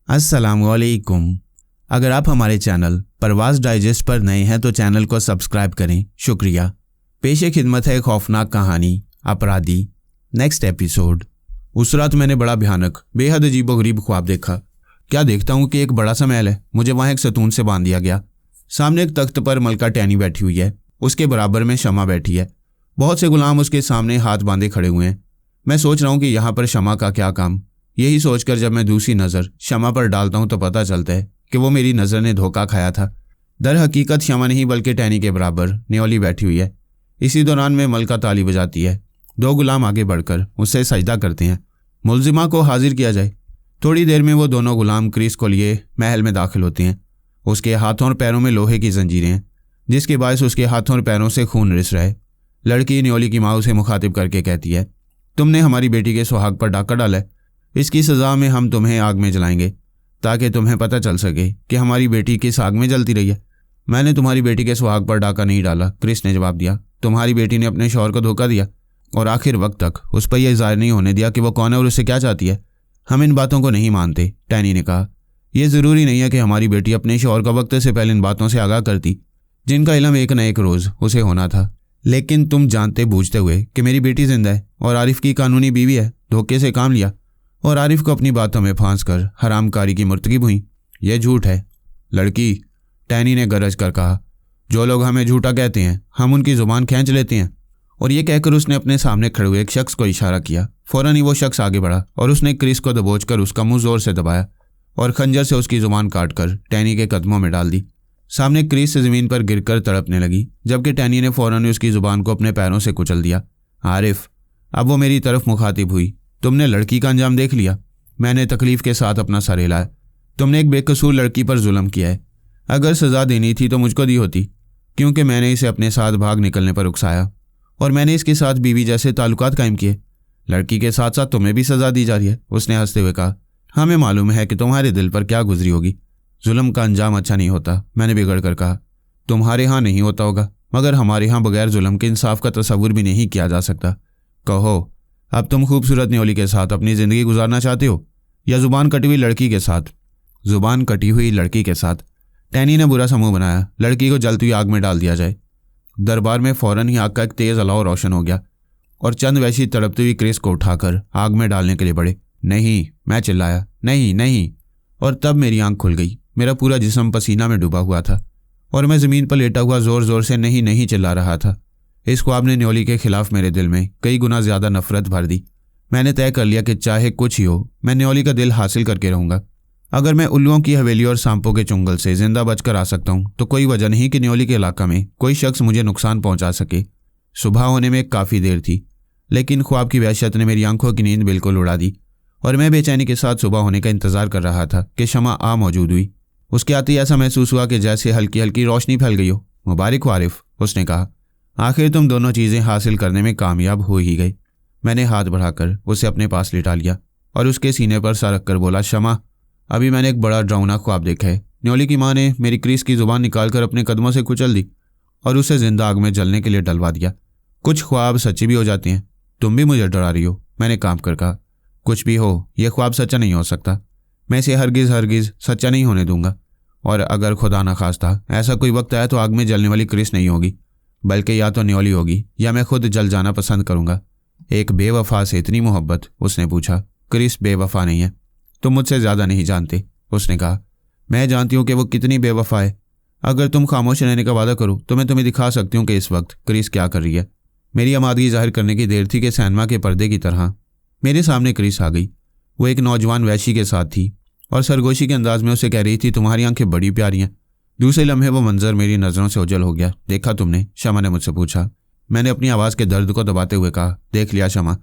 अस्सलामुअलैकुम। अगर आप हमारे चैनल परवाज़ डाइजेस्ट पर नए हैं तो चैनल को सब्सक्राइब करें, शुक्रिया। पेशे खिदमत है खौफनाक कहानी अपराधी, नेक्स्ट एपिसोड। उस रात मैंने बड़ा भयानक, बेहद अजीबोगरीब ख्वाब देखा। क्या देखता हूँ कि एक बड़ा सा महल है, मुझे वहाँ एक सतून से बांध दिया गया। सामने एक तख्त पर मलका टैनी बैठी हुई है, उसके बराबर में शमा बैठी है। बहुत से गुलाम उसके सामने हाथ बांधे खड़े हुए हैं। मैं सोच रहा हूँ कि यहाँ पर शमा का क्या काम। यही सोचकर जब मैं दूसरी नज़र शमा पर डालता हूँ तो पता चलता है कि वो मेरी नज़र ने धोखा खाया था। दर हकीकत शमा नहीं बल्कि टैनी के बराबर न्योली बैठी हुई है। इसी दौरान में मलका ताली बजाती है। दो गुलाम आगे बढ़कर उससे सजदा करते हैं, मुलजिमा को हाजिर किया जाए। थोड़ी देर में वो दोनों गुलाम क्रिस को लिए महल में दाखिल होते हैं। उसके हाथों और पैरों में लोहे की जंजीरें हैं, जिसके बायस उसके हाथों और पैरों से खून रिस रहा है। लड़की न्योली की माँ उसे मुखातिब करके कहती है, तुमने हमारी बेटी के सुहाग पर डाका डाला है। इसकी सज़ा में हम तुम्हें आग में जलाएंगे ताकि तुम्हें पता चल सके कि हमारी बेटी किस आग में जलती रही है। मैंने तुम्हारी बेटी के सुहाग पर डाका नहीं डाला, क्रिस ने जवाब दिया। तुम्हारी बेटी ने अपने शौहर को धोखा दिया और आखिर वक्त तक उस पर यह ज़ाहिर नहीं होने दिया कि वो कौन है और उससे क्या चाहती है। हम इन बातों को नहीं मानते, टैनी ने कहा। यह ज़रूरी नहीं है कि हमारी बेटी अपने शौहर का वक्त से पहले इन बातों से आगाह करती, जिनका इल्म एक न एक रोज़ उसे होना था। लेकिन तुम जानते बूझते हुए कि मेरी बेटी जिंदा है और आरिफ की कानूनी बीवी है, धोखे से काम लिया और आरिफ को अपनी बातों में फांस कर हरामकारी की मुर्तकिब हुई। यह झूठ है। लड़की, टैनी ने गरज कर कहा, जो लोग हमें झूठा कहते हैं हम उनकी ज़ुबान खींच लेते हैं। और ये कहकर उसने अपने सामने खड़े हुए एक शख्स को इशारा किया। फ़ौरन ही वो शख्स आगे बढ़ा और उसने क्रिस को दबोच कर उसका मुंह जोर से दबाया और खंजर से उसकी ज़ुबान काट कर टैनी के कदमों में डाल दी। सामने क्रिस ज़मीन पर गिरकर तड़पने लगी, जबकि टैनी ने फ़ौरन ही उसकी ज़ुबान को अपने पैरों से कुचल दिया। आरिफ, अब वो मेरी तरफ मुखातिब हुई, तुमने लड़की का अंजाम देख लिया। मैंने तकलीफ़ के साथ अपना सर हिलाया। तुमने एक बेकसूर लड़की पर जुल्म किया है। अगर सज़ा देनी थी तो मुझको दी होती, क्योंकि मैंने इसे अपने साथ भाग निकलने पर उकसाया और मैंने इसके साथ बीवी जैसे ताल्लुकात कायम किए। लड़की के साथ साथ तुम्हें भी सज़ा दी जा रही है, उसने हंसते हुए कहा। हमें मालूम है कि तुम्हारे दिल पर क्या गुजरी होगी। जुल्म का अंजाम अच्छा नहीं होता, मैंने बिगड़ कर कहा। तुम्हारे यहाँ नहीं होता होगा, मगर हमारे यहाँ बगैर जुल्म के इंसाफ का तसव्वुर भी नहीं किया जा सकता। कहो, अब तुम खूबसूरत न्योली के साथ अपनी ज़िंदगी गुजारना चाहते हो या ज़ुबान कटी हुई लड़की के साथ? ज़ुबान कटी हुई लड़की के साथ, टैनी ने बुरा सा मुंह बनाया। लड़की को जलती हुई आग में डाल दिया जाए। दरबार में फ़ौरन ही आग का एक तेज़ अलाव रोशन हो गया और चंद वैसी तड़पती हुई क्रिस को उठाकर आग में डालने के लिए बढ़े। नहीं, मैं चिल्लाया, नहीं नहीं। और तब मेरी आंख खुल गई। मेरा पूरा जिस्म पसीना में डूबा हुआ था और मैं ज़मीन पर लेटा हुआ ज़ोर ज़ोर से नहीं नहीं चिल्ला रहा था। इस ख्वाब ने न्योली के खिलाफ मेरे दिल में कई गुना ज़्यादा नफरत भर दी। मैंने तय कर लिया कि चाहे कुछ ही हो, मैं न्योली का दिल हासिल करके रहूँगा। अगर मैं उल्लुओं की हवेली और सांपों के चुंगल से जिंदा बचकर आ सकता हूँ तो कोई वजह नहीं कि न्योली के इलाका में कोई शख्स मुझे नुकसान पहुँचा सके। सुबह होने में काफ़ी देर थी, लेकिन ख्वाब की वहशत ने मेरी आंखों की नींद बिल्कुल उड़ा दी और मैं बेचैनी के साथ सुबह होने का इंतज़ार कर रहा था कि शमा आ मौजूद हुई। उसके आते ही ऐसा महसूस हुआ कि जैसे हल्की हल्की रोशनी फैल गई हो। मुबारक हो आरिफ, उसने कहा। आखिर तुम दोनों चीज़ें हासिल करने में कामयाब हो ही गई। मैंने हाथ बढ़ाकर उसे अपने पास लिटा लिया और उसके सीने पर सर रख कर बोला, शमा, अभी मैंने एक बड़ा डरावना ख्वाब देखा है। न्योली की माँ ने मेरी क्रिस की ज़ुबान निकालकर अपने कदमों से कुचल दी और उसे ज़िंदा आग में जलने के लिए डलवा दिया। कुछ ख्वाब सच्चे भी हो जाते हैं। तुम भी मुझे डरा रही हो, मैंने कांप कर कहा। कुछ भी हो, यह ख्वाब सच्चा नहीं हो सकता। मैं इसे हरगिज़ सच्चा नहीं होने दूंगा। और अगर खुदा न खास्ता ऐसा कोई वक्त आया तो आग में जलने वाली क्रिस नहीं होगी, बल्कि या तो न्योली होगी या मैं खुद जल जाना पसंद करूंगा। एक बेवफा से इतनी मोहब्बत, उसने पूछा। क्रिस बेवफा नहीं है, तुम मुझसे ज़्यादा नहीं जानते, उसने कहा। मैं जानती हूँ कि वो कितनी बेवफा है। अगर तुम खामोश रहने का वादा करो तो मैं तुम्हें दिखा सकती हूँ कि इस वक्त क्रिस क्या कर रही है। मेरी आमादगी जाहिर करने की देर थी कि सिनेमा के पर्दे की तरह मेरे सामने क्रिस आ गई। वो एक नौजवान वैशी के साथ थी और सरगोशी के अंदाज में उसे कह रही थी, तुम्हारी आंखें बड़ी प्यारी हैं। दूसरे लम्हे वो मंजर मेरी नज़रों से ओझल हो गया। देखा तुमने? शमा ने मुझसे पूछा। मैंने अपनी आवाज़ के दर्द को दबाते हुए कहा, देख लिया शमा।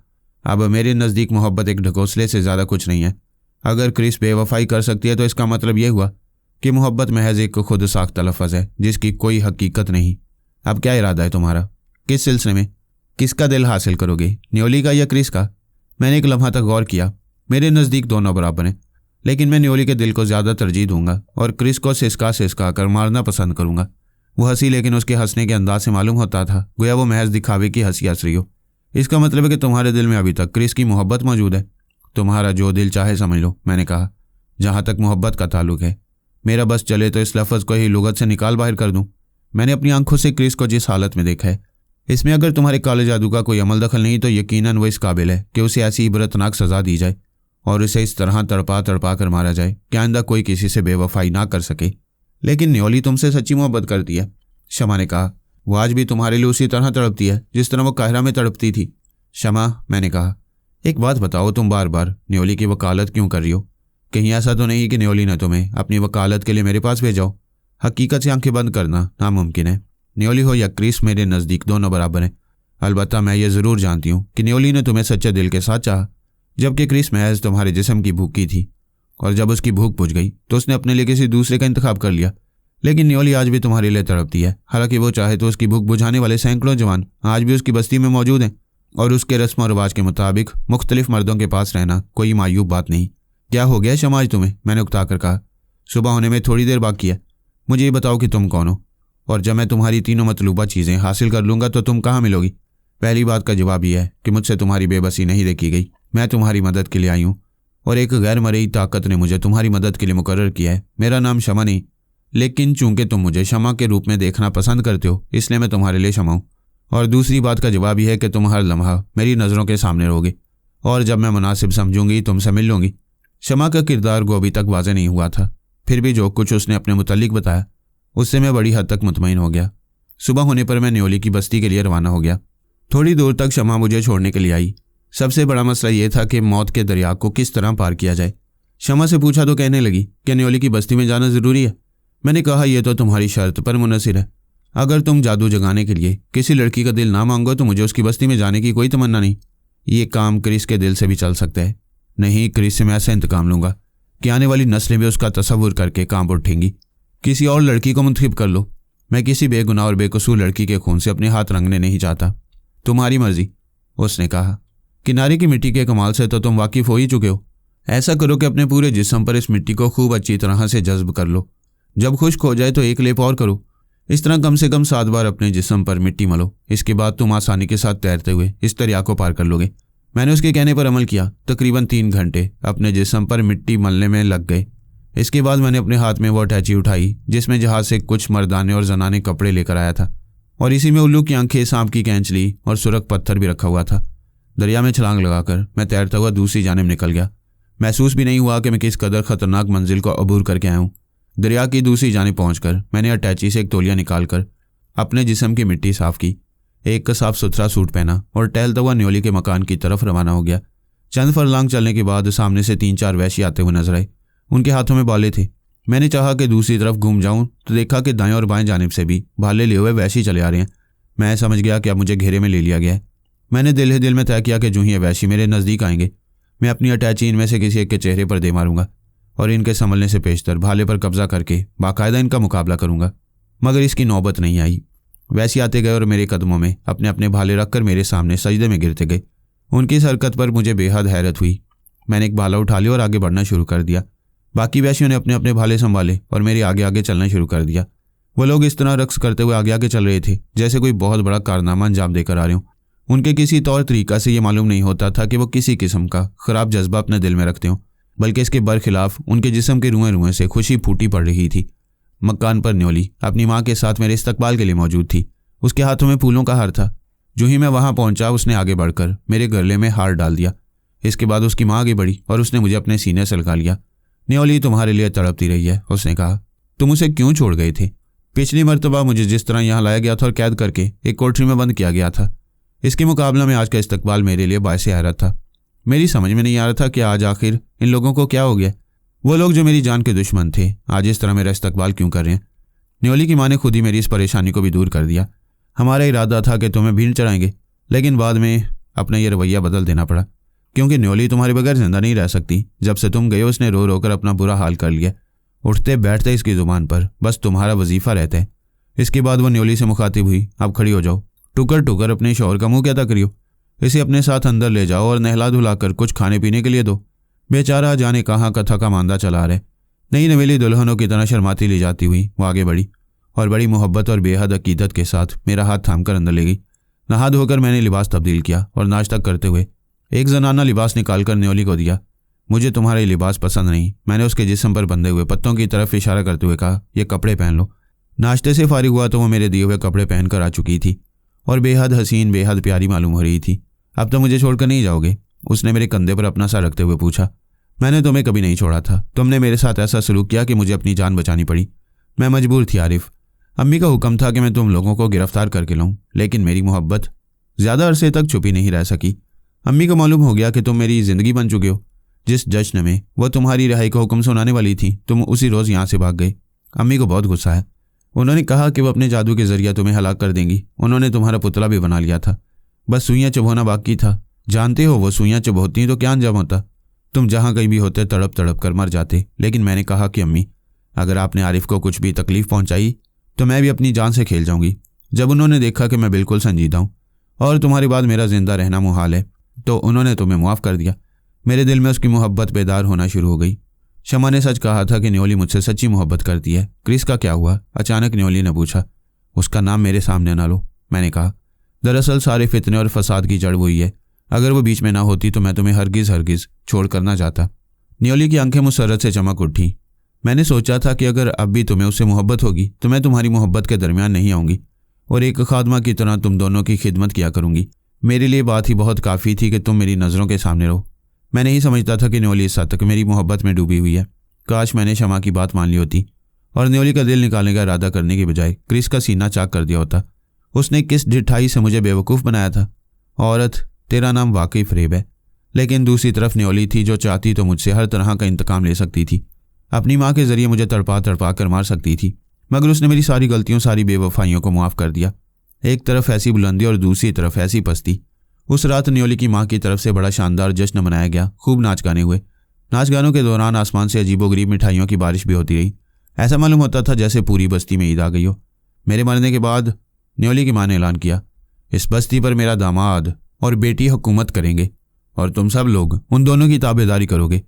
अब मेरे नज़दीक मोहब्बत एक ढकोसले से ज़्यादा कुछ नहीं है। अगर क्रिस बेवफाई कर सकती है तो इसका मतलब यह हुआ कि मोहब्बत महज एक खुद साख्त लफ्ज़ है जिसकी कोई हकीकत नहीं। अब क्या इरादा है तुम्हारा? किस सिलसिले में? किसका दिल हासिल करोगे, न्योली का या क्रिस का? मैंने एक लम्हा तक गौर किया। मेरे नज़दीक दोनों बराबर हैं, लेकिन मैं न्योली के दिल को ज़्यादा तरजीह दूंगा और क्रिस को सिसका कर मारना पसंद करूंगा। वो हंसी, लेकिन उसके हंसने के अंदाज से मालूम होता था गोया वो महज दिखावे की हंसी हंस रही हो। इसका मतलब है कि तुम्हारे दिल में अभी तक क्रिस की मोहब्बत मौजूद है। तुम्हारा जो दिल चाहे समझ लो, मैंने कहा। जहाँ तक मोहब्बत का ताल्लुक है, मेरा बस चले तो इस लफ्ज़ को ही लुगत से निकाल बाहर कर दूं। मैंने अपनी आंखों से क्रिस को जिस हालत में देखा है, इसमें अगर तुम्हारे काले जादू का कोई अमल दखल नहीं तो यकीनन वो इस काबिल है कि उसे ऐसी इबरतनाक सज़ा दी जाए और उसे इस तरह तड़पा तड़पा कर मारा जाए कि आइंदा कोई किसी से बेवफाई ना कर सके। लेकिन न्योली तुमसे सच्ची मोहब्बत करती है, शमा ने कहा। वो आज भी तुम्हारे लिए उसी तरह तड़पती है जिस तरह वो काहिरा में तड़पती थी। शमा, मैंने कहा, एक बात बताओ, तुम बार बार न्योली की वकालत क्यों कर रही हो? कहीं ऐसा तो नहीं कि न्योली ने तुम्हें अपनी वकालत के लिए मेरे पास भेजा हो? हकीकत से आंखें बंद करना नामुमकिन है। न्योली हो या क्रिस मेरे नज़दीक दोनों बराबर हैं। अलबत्ता मैं ये ज़रूर जानती हूँ कि न्योली ने तुम्हें सच्चे दिल के साथ चाहा, जबकि क्रिस महज तुम्हारे जिस्म की भूखी थी, और जब उसकी भूख बुझ गई तो उसने अपने लिए किसी दूसरे का इंतखाब कर लिया। लेकिन न्योली आज भी तुम्हारे लिए तड़पती है। हालांकि वो चाहे तो उसकी भूख बुझाने वाले सैकड़ों जवान आज भी उसकी बस्ती में मौजूद हैं, और उसके रस्म और रिवाज के मुताबिक मुख्तलिफ मर्दों के पास रहना कोई मायूब बात नहीं। क्या हो गया शमा आज तुम्हें? मैंने उकता कर कहा। सुबह होने में थोड़ी देर बाकी है। मुझे ये बताओ कि तुम कौन हो, और जब मैं तुम्हारी तीनों मतलूबा चीज़ें हासिल कर लूँगा तो तुम कहाँ मिलोगी? पहली बात का जवाब यह है कि मुझसे तुम्हारी बेबसी नहीं देखी गई। मैं तुम्हारी मदद के लिए आई हूँ, और एक गैर मरई ताकत ने मुझे तुम्हारी मदद के लिए मुकर्रर किया है। मेरा नाम शमा नहीं, लेकिन चूंकि तुम मुझे शमा के रूप में देखना पसंद करते हो, इसलिए मैं तुम्हारे लिए शमा हूँ। और दूसरी बात का जवाब यह है कि तुम हर लम्हा मेरी नज़रों के सामने रहोगे, और जब मैं मुनासिब समझूंगी तुमसे मिल लूँगी। शमा का किरदार को अभी तक वाज़ेह नहीं हुआ था, फिर भी जो कुछ उसने अपने मुतल्लिक बताया उससे मैं बड़ी हद तक मुतमईन हो गया। सुबह होने पर मैं न्योली की बस्ती के लिए रवाना हो गया। थोड़ी दूर तक शमा मुझे छोड़ने के लिए आई। सबसे बड़ा मसला यह था कि मौत के दरिया को किस तरह पार किया जाए। शमा से पूछा तो कहने लगी कि न्योली की बस्ती में जाना ज़रूरी है। मैंने कहा, यह तो तुम्हारी शर्त पर मुनसिर है। अगर तुम जादू जगाने के लिए किसी लड़की का दिल ना मांगो तो मुझे उसकी बस्ती में जाने की कोई तमन्ना नहीं। ये काम क्रिस के दिल से भी चल सकता है। नहीं, क्रिस से मैं ऐसा इंतकाम लूँगा कि आने वाली नस्लें भी उसका तसव्वुर करके कांप उठेंगी। किसी और लड़की को मुंतखब कर लो। मैं किसी बेगुनाह और बेकसूर लड़की के खून से अपने हाथ रंगने नहीं चाहता। तुम्हारी मर्जी, उसने कहा। किनारे की मिट्टी के कमाल से तो तुम वाकिफ़ हो ही चुके हो। ऐसा करो कि अपने पूरे जिस्म पर इस मिट्टी को खूब अच्छी तरह से जज्ब कर लो। जब खुश्क हो जाए तो एक लेप और करो। इस तरह कम से कम 7 बार अपने जिस्म पर मिट्टी मलो। इसके बाद तुम आसानी के साथ तैरते हुए इस दरिया को पार कर लोगे। मैंने उसके कहने पर अमल किया। तकरीबन 3 घंटे अपने जिस्म पर मिट्टी मलने में लग गए। इसके बाद मैंने अपने हाथ में वो अटैची उठाई जिसमें जहाज से कुछ मर्दाने और जनाने कपड़े लेकर आया था, और इसी में उल्लू की आंखें, सांप की कैंचली और सुरख पत्थर भी रखा हुआ था। दरिया में छलांग लगाकर मैं तैरता हुआ दूसरी जानिब निकल गया। महसूस भी नहीं हुआ कि मैं किस कदर खतरनाक मंजिल को अबूर करके आया हूँ। दरिया की दूसरी जानिब पहुंचकर मैंने अटैची से एक तौलिया निकालकर अपने जिस्म की मिट्टी साफ की, एक साफ सुथरा सूट पहना और टहलता हुआ न्योली के मकान की तरफ रवाना हो गया। चंद फरलांग चलने के बाद सामने से 3-4 वैश्य आते हुए नजर आए। उनके हाथों में भाले थे। मैंने चाहा कि दूसरी तरफ घूम जाऊं तो देखा कि दाएं और बाएं जानिब से भी भाले लिए हुए वैश्य चले आ रहे हैं। मैं समझ गया कि अब मुझे घेरे में ले लिया गया है। मैंने दिल ही दिल में तय किया कि जो ही ये वैश्य मेरे नज़दीक आएंगे मैं अपनी अटैची इनमें से किसी एक के चेहरे पर दे मारूंगा और इनके संभलने से पेशतर भाले पर कब्जा करके बाकायदा इनका मुकाबला करूंगा। मगर इसकी नौबत नहीं आई। वैसे आते गए और मेरे कदमों में अपने अपने भाले रखकर मेरे सामने सजदे में गिरते गए। उनकी इस हरकत पर मुझे बेहद हैरत हुई। मैंने एक भाला उठा लिया और आगे बढ़ना शुरू कर दिया। बाकी वैश्यों ने अपने अपने भाले संभाले और मेरे आगे आगे चलना शुरू कर दिया। वो लोग इस तरह रक्स करते हुए आगे आगे चल रहे थे जैसे कोई बहुत बड़ा कारनामा अंजाम देकर आ रहे हों। उनके किसी तौर तरीका से ये मालूम नहीं होता था कि वो किसी किस्म का ख़राब जज्बा अपने दिल में रखते हों, बल्कि इसके बरखिलाफ उनके जिस्म के रुएं रुएं से खुशी फूटी पड़ रही थी। मकान पर न्योली अपनी माँ के साथ मेरे इस्तकबाल के लिए मौजूद थी। उसके हाथों में फूलों का हार था। जो ही मैं वहाँ पहुँचा उसने आगे बढ़कर मेरे गले में हार डाल दिया। इसके बाद उसकी माँ आगे बढ़ी और उसने मुझे अपने सीने से लगा लिया। न्योली तुम्हारे लिए तड़पती रही है, उसने कहा। तुम उसे क्यों छोड़ गए थे? पिछली मरतबा मुझे जिस तरह यहाँ लाया गया था और कैद करके एक कोठरी में बंद किया गया था, इसके मुकाबले में आज का इस्तकबाल मेरे लिए बायसे हैरत था। मेरी समझ में नहीं आ रहा था कि आज आखिर इन लोगों को क्या हो गया। वो लोग जो मेरी जान के दुश्मन थे आज इस तरह मेरा इस्तकबाल क्यों कर रहे हैं? न्योली की माँ ने खुद ही मेरी इस परेशानी को भी दूर कर दिया। हमारा इरादा था कि तुम्हें भीड़ चढ़ाएंगे, लेकिन बाद में अपना ये रवैया बदल देना पड़ा, क्योंकि न्योली तुम्हारे बगैर जिंदा नहीं रह सकती। जब से तुम गए उसने रो रो कर अपना बुरा हाल कर लिया। उठते बैठते इसकी ज़ुबान पर बस तुम्हारा वजीफ़ा रहता है। इसके बाद वो न्योली से मुखातिब हुई, अब खड़ी हो जाओ, टुकर टुकर अपने शौहर का मुँह क्या करियो। इसे अपने साथ अंदर ले जाओ और नहला धुला कर कुछ खाने पीने के लिए दो। बेचारा जाने कहाँ का थका मांदा चला रहे। नई नवेली दुल्हनों की तरह शर्माती ले जाती हुई वो आगे बढ़ी और बड़ी मोहब्बत और बेहद अकीदत के साथ मेरा हाथ थामकर अंदर ले गई। नहा धोकर मैंने लिबास तब्दील किया और नाश्ता करते हुए एक जनाना लिबास निकालकर न्योली को दिया। मुझे तुम्हारा ये लिबास पसंद नहीं। मैंने उसके जिस्म पर बंधे हुए पत्तों की तरफ इशारा करते हुए कहा, ये कपड़े पहन लो। नाश्ते से फारिग हुआ तो वो मेरे दिए हुए कपड़े पहन कर आ चुकी थी और बेहद हसीन बेहद प्यारी मालूम हो रही थी। अब तो मुझे छोड़कर नहीं जाओगे? उसने मेरे कंधे पर अपना सर रखते हुए पूछा। मैंने तुम्हें कभी नहीं छोड़ा था। तुमने मेरे साथ ऐसा सलूक किया कि मुझे अपनी जान बचानी पड़ी। मैं मजबूर थी आरिफ। अम्मी का हुक्म था कि मैं तुम लोगों को गिरफ्तार करके लाऊं, लेकिन मेरी मोहब्बत ज़्यादा अरसे तक छुपी नहीं रह सकी। अम्मी को मालूम हो गया कि तुम मेरी ज़िंदगी बन चुके हो। जिस जश्न में वह तुम्हारी रिहाई का हुक्म सुनाने वाली थी, तुम उसी रोज़ यहाँ से भाग गए। अम्मी को बहुत गुस्सा है। उन्होंने कहा कि वह अपने जादू के जरिए तुम्हें हलाक कर देंगी। उन्होंने तुम्हारा पुतला भी बना लिया था, बस सुइयाँ चुभोना बाकी था। जानते हो वो सुइयाँ चुभोती तो क्या अंजाम होता? तुम जहाँ कहीं भी होते तड़प तड़प कर मर जाते। लेकिन मैंने कहा कि अम्मी, अगर आपने आरिफ को कुछ भी तकलीफ़ पहुँचाई तो मैं भी अपनी जान से खेल जाऊँगी। जब उन्होंने देखा कि मैं बिल्कुल संजीदा हूँ और तुम्हारे बाद मेरा जिंदा रहना मुहाल है, तो उन्होंने तुम्हें मुआफ़ कर दिया। मेरे दिल में उसकी मोहब्बत बेदार होना शुरू हो गई। शमा ने सच कहा था कि न्योली मुझसे सच्ची मोहब्बत करती है। क्रिस का क्या हुआ? अचानक न्योली ने पूछा। उसका नाम मेरे सामने ना लो, मैंने कहा। दरअसल सारे फितने और फसाद की जड़ वही है। अगर वो बीच में ना होती तो मैं तुम्हें हरगिज़ छोड़ कर ना जाता। न्योली की आंखें मुसर्रत से चमक उठी। मैंने सोचा था कि अगर अब भी तुम्हें उससे मोहब्बत होगी तो मैं तुम्हारी मोहब्बत के दरमियान नहीं आऊँगी और एक खादमा की तरह तुम दोनों की खिदमत किया करूँगी। मेरे लिए बात ही बहुत काफ़ी थी कि तुम मेरी नज़रों के सामने रहो। मैं नहीं समझता था कि न्योली इस हद तक मेरी मोहब्बत में डूबी हुई है। काश मैंने शमा की बात मान ली होती और न्योली का दिल निकालने का इरादा करने के बजाय क्रिस का सीना चाक कर दिया होता। उसने किस ढिठाई से मुझे बेवकूफ़ बनाया था। औरत, तेरा नाम वाकई फरेब है। लेकिन दूसरी तरफ न्योली थी जो चाहती तो मुझसे हर तरह का इंतकाम ले सकती थी। अपनी माँ के ज़रिए मुझे तड़पा तड़पा कर मार सकती थी, मगर उसने मेरी सारी गलतियों सारी बेवफाइयों को मुआफ़ कर दिया। एक तरफ ऐसी बुलंदी और दूसरी तरफ ऐसी पस्ती। उस रात न्योली की माँ की तरफ से बड़ा शानदार जश्न मनाया गया। खूब नाच गाने हुए। नाच गानों के दौरान आसमान से अजीबोगरीब मिठाइयों की बारिश भी होती रही। ऐसा मालूम होता था जैसे पूरी बस्ती में ईद आ गई हो। मेरे मरने के बाद न्योली की माँ ने ऐलान किया, इस बस्ती पर मेरा दामाद और बेटी हुकूमत करेंगे और तुम सब लोग उन दोनों की ताबेदारी करोगे।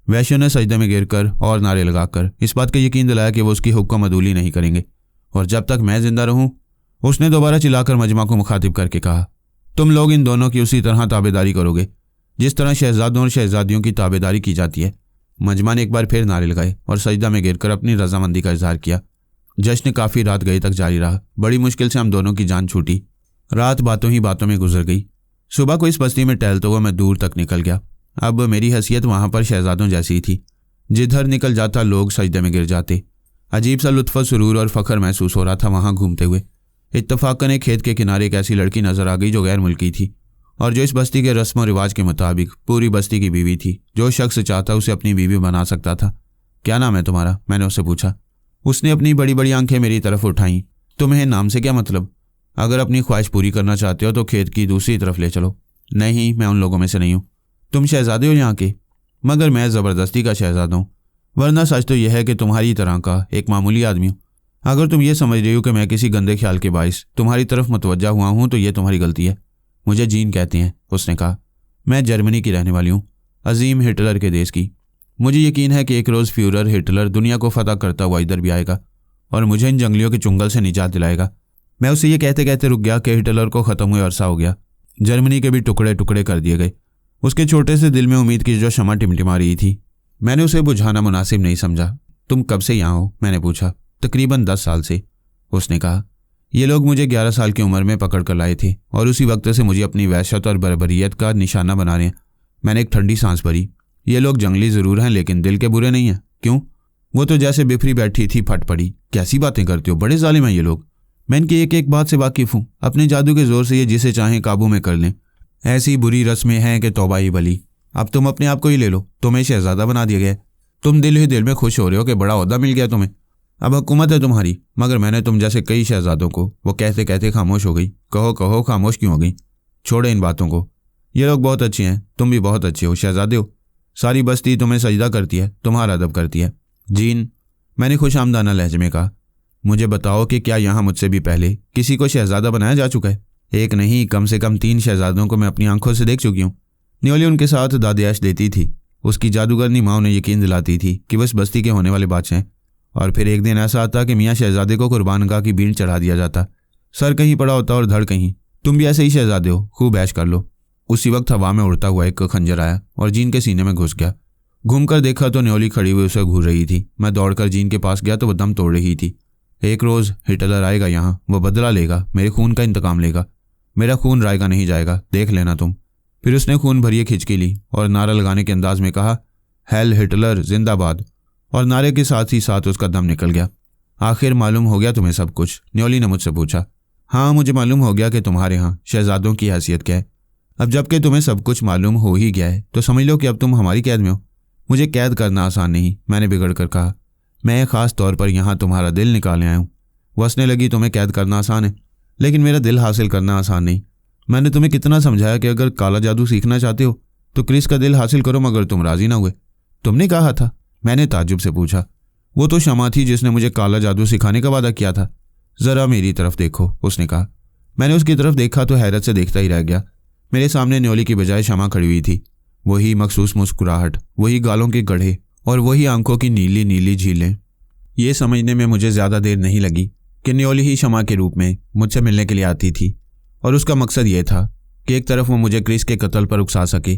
वैश्यों ने सजदे में गिरकर और नारे लगाकर इस बात का यकीन दिलाया कि वो उसकी हुक्म अदूली नहीं करेंगे और जब तक मैं जिंदा रहूं। उसने दोबारा चिल्लाकर मजमा को मुखातिब करके कहा, तुम लोग इन दोनों की उसी तरह ताबेदारी करोगे जिस तरह शहजादों और शहजादियों की ताबेदारी की जाती है। मजमा ने एक बार फिर नारे लगाए और सजदा में गिरकर अपनी रजामंदी का इजहार किया। जश्न काफ़ी रात गए तक जारी रहा। बड़ी मुश्किल से हम दोनों की जान छूटी। रात बातों ही बातों में गुजर गई। सुबह को इस बस्ती में टहलते हुए मैं दूर तक निकल गया। अब मेरी हैसियत वहाँ पर शहजादों जैसी थी। जिधर निकल जाता लोग सजदे में गिर जाते। अजीब सा लुत्फ़, सुरूर और फ़ख्र महसूस हो रहा था वहाँ घूमते हुए। इत्तफाकन एक खेत के किनारे एक ऐसी लड़की नजर आ गई जो गैर मुल्की थी और जो इस बस्ती के रस्म और रिवाज के मुताबिक पूरी बस्ती की बीवी थी। जो शख्स चाहता उसे अपनी बीवी बना सकता था। क्या नाम है तुम्हारा? मैंने उससे पूछा। उसने अपनी बड़ी बड़ी आंखें मेरी तरफ उठाईं। तुम्हें नाम से क्या मतलब? अगर अपनी ख्वाहिश पूरी करना चाहते हो तो खेत की दूसरी तरफ ले चलो। नहीं, मैं उन लोगों में से नहीं हूँ। तुम शहजादे हो यहाँ के? मगर मैं ज़बरदस्ती का शहजादा हूँ, वरना सच तो यह है कि तुम्हारी तरह का एक मामूली आदमी हूँ। अगर तुम ये समझ रही हो कि मैं किसी गंदे ख्याल के बाइस तुम्हारी तरफ मुतवज्जा हुआ हूँ तो ये तुम्हारी गलती है। मुझे जीन कहते हैं, उसने कहा। मैं जर्मनी की रहने वाली हूँ, अजीम हिटलर के देश की। मुझे यकीन है कि एक रोज़ फ्यूरर हिटलर दुनिया को फतह करता हुआ इधर भी आएगा और मुझे इन जंगलियों के चुंगल से निजात दिलाएगा। मैं उसे ये कहते कहते रुक गया कि हिटलर को ख़त्म हुए अरसा हो गया। जर्मनी के भी टुकड़े टुकड़े कर दिए गए। उसके छोटे से दिल में उम्मीद की जो शमा टिमटिमा रही थी, मैंने उसे बुझाना मुनासिब नहीं समझा। तुम कब से यहाँ हो? मैंने पूछा। तकरीबन 10 साल से, उसने कहा। ये लोग मुझे 11 साल की उम्र में पकड़ कर लाए थे और उसी वक्त से मुझे अपनी वहशत और बर्बरियत का निशाना बना रहे हैं। मैंने एक ठंडी सांस भरी। ये लोग जंगली ज़रूर हैं लेकिन दिल के बुरे नहीं हैं। क्यों? वो तो जैसे बिफरी बैठी थी फट पड़ी। कैसी बातें करते हो, बड़े जालिम हैं ये लोग। मैं इनकी एक एक बात से वाकिफ़ हूँ। अपने जादू के ज़ोर से ये जिसे चाहें काबू में कर लें। ऐसी बुरी रस्में हैं कि तौबा ही भली। अब तुम अपने आप को ही ले लो, तुम्हें शहजादा बना दिया गया। तुम दिल ही दिल में खुश हो रहे हो कि बड़ा ओहदा मिल गया तुम्हें। अब हुकूमत है तुम्हारी। मगर मैंने तुम जैसे कई शहजादों को, वो कहते कहते खामोश हो गई। कहो कहो, खामोश क्यों हो गई? छोड़े इन बातों को। ये लोग बहुत अच्छे हैं, तुम भी बहुत अच्छे हो, शहजादे हो। सारी बस्ती तुम्हें सजदा करती है, तुम्हारा अदब करती है। जीन, मैंने खुश आमदाना लहजे में कहा। मुझे बताओ कि क्या यहाँ मुझसे भी पहले किसी को शहजादा बनाया जा चुका है? एक नहीं, कम से कम 3 शहजादों को मैं अपनी आंखों से देख चुकी हूँ। न्योली उनके साथ दादियाश देती थी। उसकी जादूगरनी माँ उन्हें यकीन दिलाती थी कि बस बस्ती के होने वाले बादशाह हैं। और फिर एक दिन ऐसा आता कि मियाँ शहजादे को कुर्बानगाह की भीड़ चढ़ा दिया जाता। सर कहीं पड़ा होता और धड़ कहीं। तुम भी ऐसे ही शहजादे हो, खूब ऐश कर लो। उसी वक्त हवा में उड़ता हुआ एक खंजर आया और जीन के सीने में घुस गया। घूमकर देखा तो न्योली खड़ी हुई उसे घूर रही थी। मैं दौड़कर जीन के पास गया तो वो दम तोड़ रही थी। एक रोज़ हिटलर आएगा यहाँ, वो बदला लेगा, मेरे खून का इंतकाम लेगा। मेरा खून रायगा नहीं जाएगा, देख लेना तुम। फिर उसने खून भरी खिंचकी ली और नारा लगाने के अंदाज में कहा, हेल हिटलर जिंदाबाद। और नारे के साथ ही साथ उसका दम निकल गया। आखिर मालूम हो गया तुम्हें सब कुछ? न्योली ने मुझसे पूछा। हाँ, मुझे मालूम हो गया कि तुम्हारे यहाँ शहजादों की हैसियत क्या है। अब जबकि तुम्हें सब कुछ मालूम हो ही गया है तो समझ लो कि अब तुम हमारी कैद में हो। मुझे कैद करना आसान नहीं, मैंने बिगड़ कर कहा। मैं ख़ास तौर पर यहाँ तुम्हारा दिल निकालने आया हूँ। वो हंसने लगी। तुम्हें कैद करना आसान है, लेकिन मेरा दिल हासिल करना आसान नहीं। मैंने तुम्हें कितना समझाया कि अगर काला जादू सीखना चाहते हो तो क्रिस का दिल हासिल करो, मगर तुम राजी ना हुए। तुमने कहा था? मैंने ताज्जुब से पूछा। वो तो शमा थी जिसने मुझे काला जादू सिखाने का वादा किया था। ज़रा मेरी तरफ देखो, उसने कहा। मैंने उसकी तरफ देखा तो हैरत से देखता ही रह गया। मेरे सामने न्योली की बजाय शमा खड़ी हुई थी। वही मखसूस मुस्कुराहट, वही गालों के गढ़े और वही आंखों की नीली नीली झीलें। ये समझने में मुझे ज़्यादा देर नहीं लगी कि न्योली ही शमा के रूप में मुझसे मिलने के लिए आती थी और उसका मकसद ये था कि एक तरफ वो मुझे क्रिस के कत्ल पर उकसा सके